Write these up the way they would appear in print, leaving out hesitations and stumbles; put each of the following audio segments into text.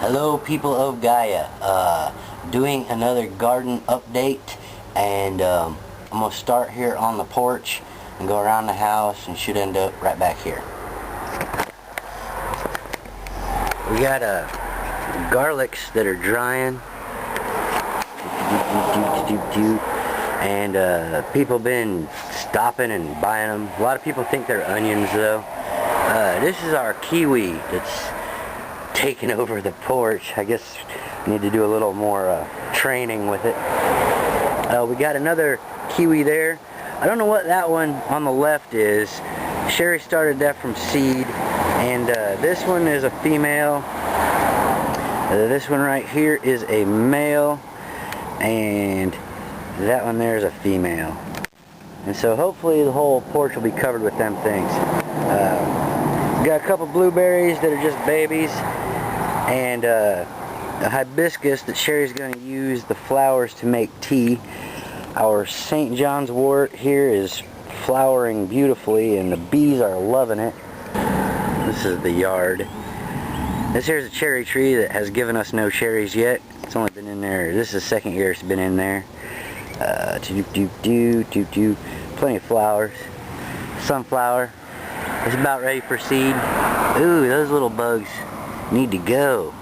Hello people of Gaia, doing another garden update, and I'm going to start here on the porch and go around the house and should end up right back here. We got garlics that are drying, and people been stopping and buying them. A lot of people think they're onions though. This is our kiwi that's taking over the porch. I guess we need to do a little more training with it. We got another kiwi there. I don't know what that one on the left is. Cheri started that from seed, and this one is a female. This one right here is a male, and that one there is a female. And so hopefully the whole porch will be covered with them things. Got a couple blueberries that are just babies, and a hibiscus that Cheri's going to use the flowers to make tea. Our St. John's wort here is flowering beautifully, and the bees are loving it. This is the yard. This here's a cherry tree that has given us no cherries yet. It's only been in there, this is the second year it's been in there. Plenty of flowers. Sunflower is about ready for seed. Ooh, those little bugs need to go.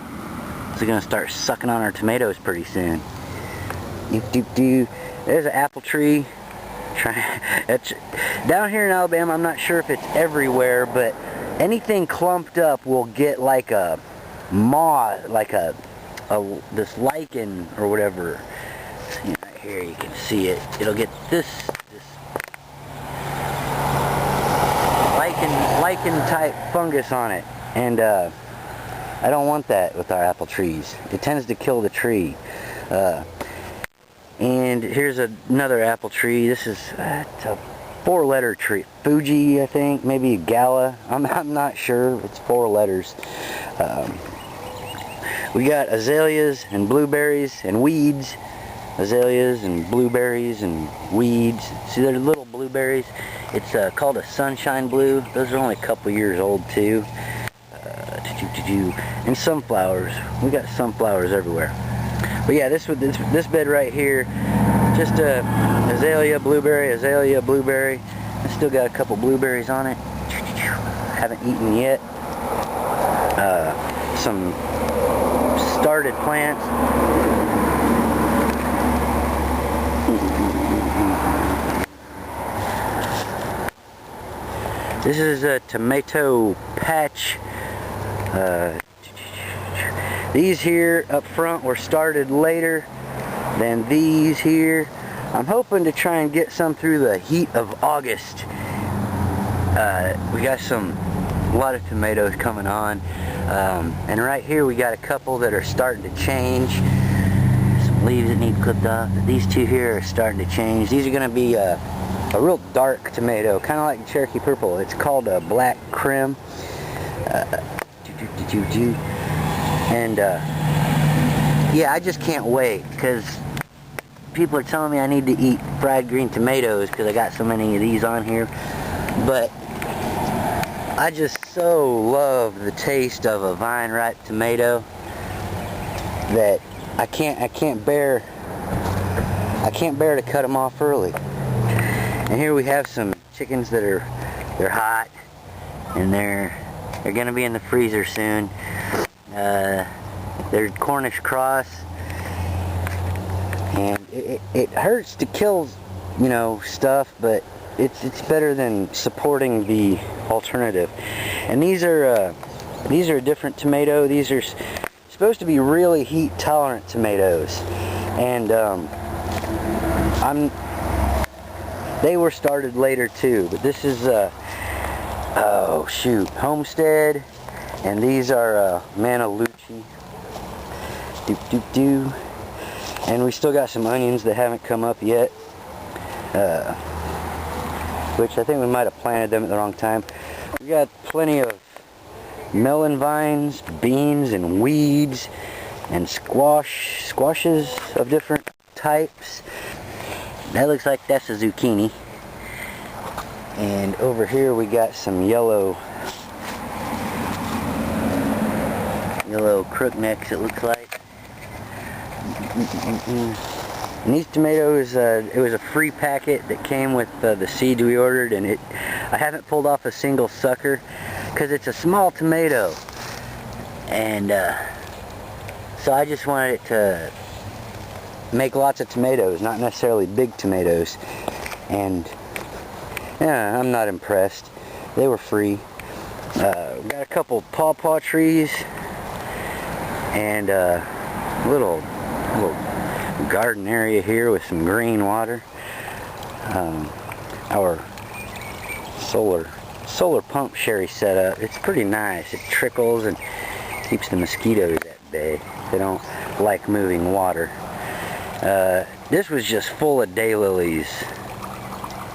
So they're gonna start sucking on our tomatoes pretty soon. There's an apple tree. Down here in Alabama, I'm not sure if it's everywhere, but anything clumped up will get like a moth, like this lichen or whatever. See right here, you can see it. It'll get this lichen type fungus on it, and I don't want that with our apple trees. It tends to kill the tree. And here's another apple tree. This is it's a 4-letter tree. Fuji, I think, maybe Gala. I'm not sure. It's 4 letters. We got azaleas and blueberries and weeds. Azaleas and blueberries and weeds. See, they're little blueberries. It's called a sunshine blue. Those are only a couple years old too. And sunflowers. We got sunflowers everywhere. But yeah, this bed right here, just azalea, blueberry. I still got a couple blueberries on it. Haven't eaten yet. Some started plants. This is a tomato patch. These here up front were started later than these here. I'm hoping to try and get some through the heat of August. We got a lot of tomatoes coming on. And right here we got a couple that are starting to change. Some leaves that need clipped off. These two here are starting to change. These are going to be a real dark tomato, kind of like Cherokee purple. It's called a black crim. And yeah, I just can't wait, because people are telling me I need to eat fried green tomatoes because I got so many of these on here. But I just so love the taste of a vine ripe tomato that I can't bear to cut them off early. And here we have some chickens that they're hot, and they're gonna be in the freezer soon. They're Cornish cross, and it hurts to kill, you know, stuff, but it's better than supporting the alternative. And these are a different tomato. These are supposed to be really heat tolerant tomatoes, and they were started later too, but this is oh shoot, Homestead, and these are Manucci. And we still got some onions that haven't come up yet, which I think we might have planted them at the wrong time. We got plenty of melon vines, beans, and weeds, and squashes of different types. That looks like that's a zucchini. And over here we got some yellow Little crooknecks, it looks like. And these tomatoes, it was a free packet that came with the seeds we ordered, and I haven't pulled off a single sucker because it's a small tomato, and so I just wanted it to make lots of tomatoes, not necessarily big tomatoes. And yeah, I'm not impressed. They were free. Got a couple pawpaw trees and little garden area here with some green water. Our solar pump Cheri set up. It's pretty nice. It trickles and keeps the mosquitoes at bay. They don't like moving water. This was just full of daylilies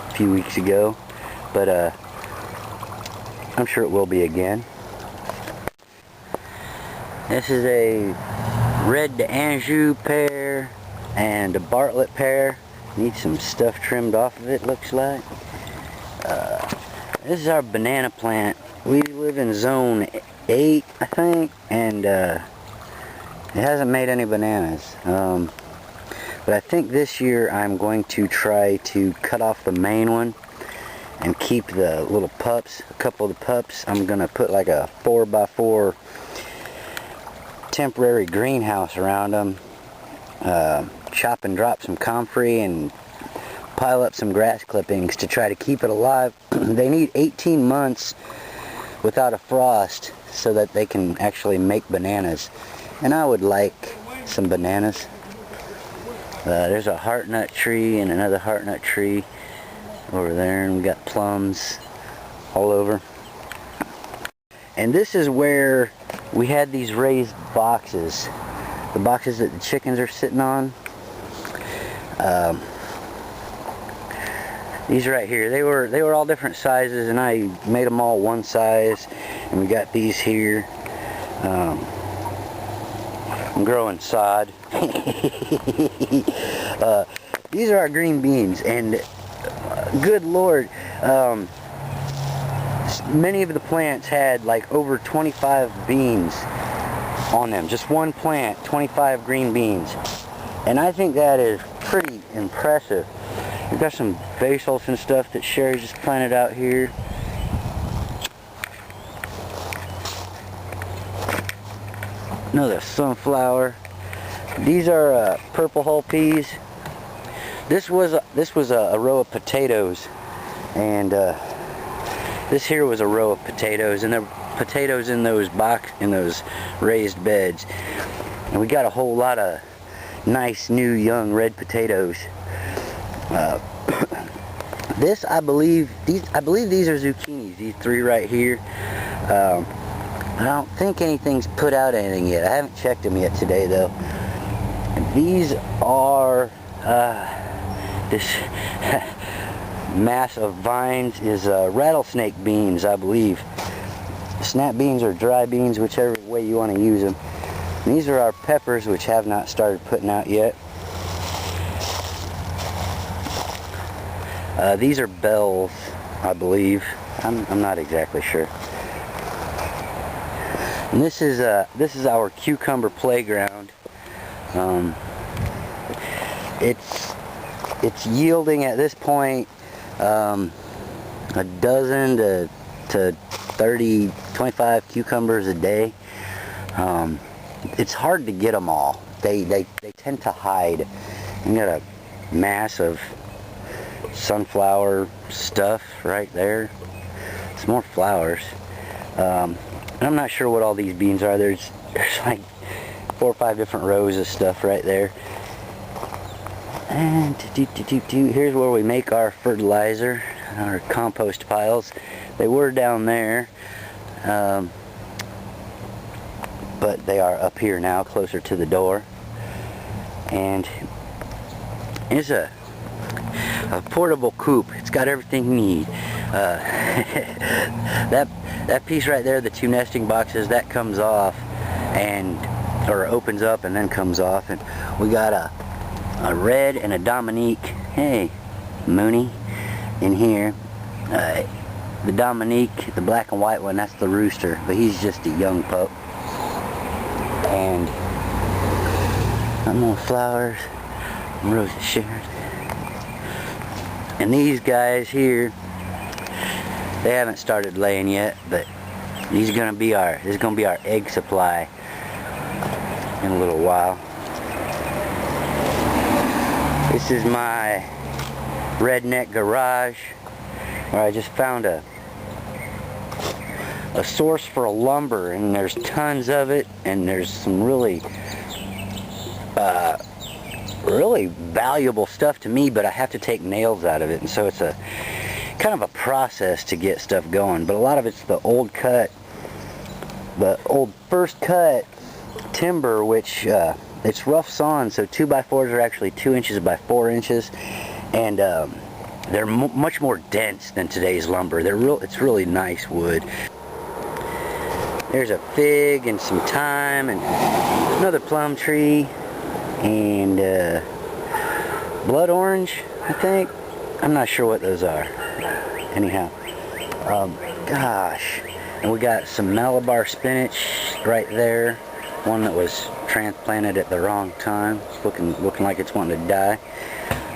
a few weeks ago, but I'm sure it will be again. This is a red d'Anjou pear and a Bartlett pear. Needs some stuff trimmed off of it, looks like. This is our banana plant. We live in zone 8, I think, and it hasn't made any bananas. But I think this year I'm going to try to cut off the main one and keep the little pups, a couple of the pups. I'm going to put like a 4x4 temporary greenhouse around them. Chop and drop some comfrey and pile up some grass clippings to try to keep it alive. They need 18 months without a frost so that they can actually make bananas. And I would like some bananas. There's a heart nut tree and another heart nut tree over there, and we got plums all over. And this is where we had these raised boxes, the boxes that the chickens are sitting on. These right here, they were all different sizes, and I made them all one size. And we got these here. I'm growing sod. These are our green beans, and good Lord, many of the plants had like over 25 beans on them. Just one plant, 25 green beans. And I think that is pretty impressive. We've got some basils and stuff that Cheri just planted out here. Another sunflower. These are purple hull peas. This was a row of potatoes, and this here was a row of potatoes, and there were potatoes in those raised beds. And we got a whole lot of nice new young red potatoes. I believe these are zucchinis. These three right here. I don't think anything's put out anything yet. I haven't checked them yet today, though. And these are this mass of vines is rattlesnake beans, I believe. Snap beans or dry beans, whichever way you want to use them. And these are our peppers, which have not started putting out yet. These are bells, I believe. I'm not exactly sure. And this is our cucumber playground. It's yielding at this point a dozen to 30, 25 cucumbers a day. It's hard to get them all. They tend to hide. We got a mass of sunflower stuff right there. Some more flowers. I'm not sure what all these beans are. There's like 4 or 5 different rows of stuff right there. And here's where we make our fertilizer, our compost piles. They were down there, but they are up here now, closer to the door. And it's a portable coop. It's got everything you need. That piece right there, the 2 nesting boxes, that comes off or opens up and then comes off. And we got a red and a Dominique, hey Mooney, in here. The Dominique, the black and white one, that's the rooster, but he's just a young pup. Got more flowers. Roses shared. And these guys here, they haven't started laying yet, but this is gonna be our egg supply in a little while. This is my redneck garage where I just found a source for a lumber, and there's tons of it, and there's some really valuable stuff to me, but I have to take nails out of it, and so it's a kind of a process to get stuff going. But a lot of it's the old first cut timber, which it's rough sawn, so 2x4s are actually 2 inches by 4 inches, and they're much more dense than today's lumber. It's really nice wood. There's a fig and some thyme and another plum tree and blood orange, I think. I'm not sure what those are. Anyhow, gosh, and we got some Malabar spinach right there. One that was transplanted at the wrong time. It's looking like it's wanting to die.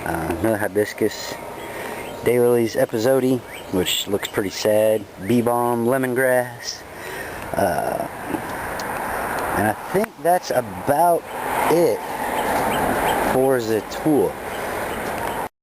Another hibiscus, daylilies epizodi, which looks pretty sad. Bee balm, lemongrass. And I think that's about it for the tool.